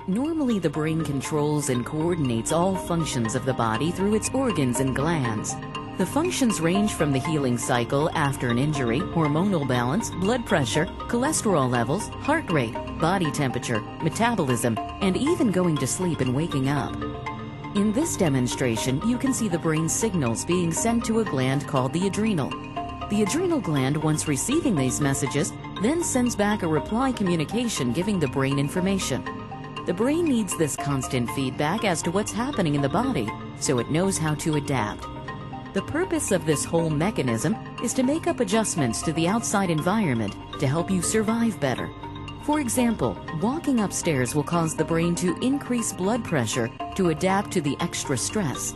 Normally, the brain controls and coordinates all functions of the body through its organs and glands. The functions range from the healing cycle after an injury, hormonal balance, blood pressure, cholesterol levels, heart rate, body temperature, metabolism, and even going to sleep and waking up. In this demonstration, you can see the brain's signals being sent to a gland called the adrenal. The adrenal gland, once receiving these messages, then sends back a reply communication giving the brain information. The brain needs this constant feedback as to what's happening in the body, so it knows how to adapt. The purpose of this whole mechanism is to make up adjustments to the outside environment to help you survive better. For example, walking upstairs will cause the brain to increase blood pressure to adapt to the extra stress.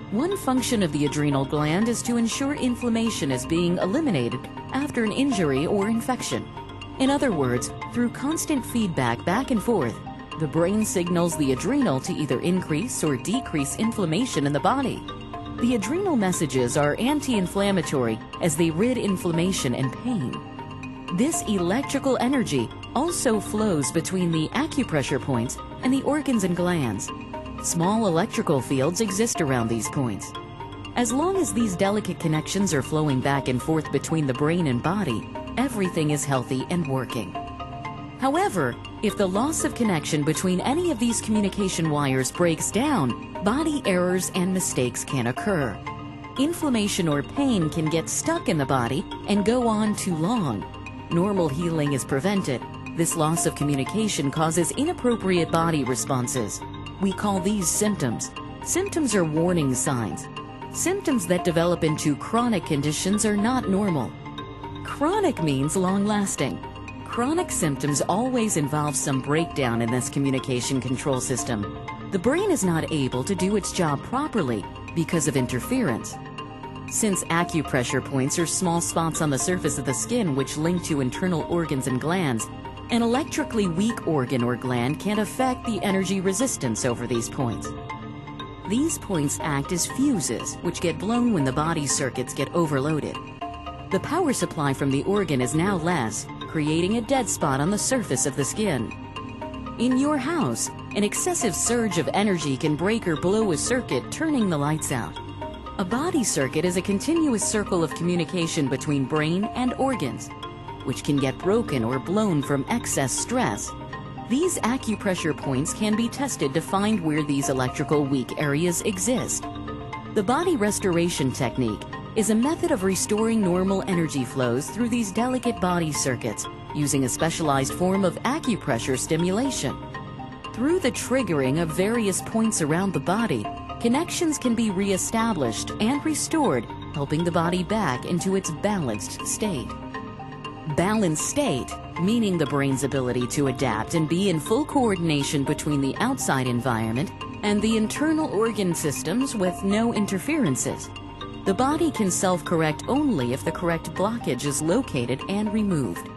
One function of the adrenal gland is to ensure inflammation is being eliminated after an injury or infection. In other words, through constant feedback back and forth, the brain signals the adrenal to either increase or decrease inflammation in the body. The adrenal messages are anti-inflammatory as they rid inflammation and pain. This electrical energy also flows between the acupressure points and the organs and glands. Small electrical fields exist around these points. As long as these delicate connections are flowing back and forth between the brain and body, everything is healthy and working. However, if the loss of connection between any of these communication wires breaks down, body errors and mistakes can occur. Inflammation or pain can get stuck in the body and go on too long. Normal healing is prevented. This loss of communication causes inappropriate body responses. We call these symptoms. Symptoms are warning signs. Symptoms that develop into chronic conditions are not normal. Chronic means long-lasting. Chronic symptoms always involve some breakdown in this communication control system. The brain is not able to do its job properly because of interference. Since acupressure points are small spots on the surface of the skin which link to internal organs and glands, an electrically weak organ or gland can affect the energy resistance over these points. These points act as fuses which get blown when the body circuits get overloaded. The power supply from the organ is now less, creating a dead spot on the surface of the skin. In your house, an excessive surge of energy can break or blow a circuit, turning the lights out. A body circuit is a continuous circle of communication between brain and organs, which can get broken or blown from excess stress. These acupressure points can be tested to find where these electrical weak areas exist. The body restoration technique is a method of restoring normal energy flows through these delicate body circuits using a specialized form of acupressure stimulation. Through the triggering of various points around the body, connections can be reestablished and restored, helping the body back into its balanced state. Balanced state, meaning the brain's ability to adapt and be in full coordination between the outside environment and the internal organ systems with no interferences. The body can self-correct only if the correct blockage is located and removed.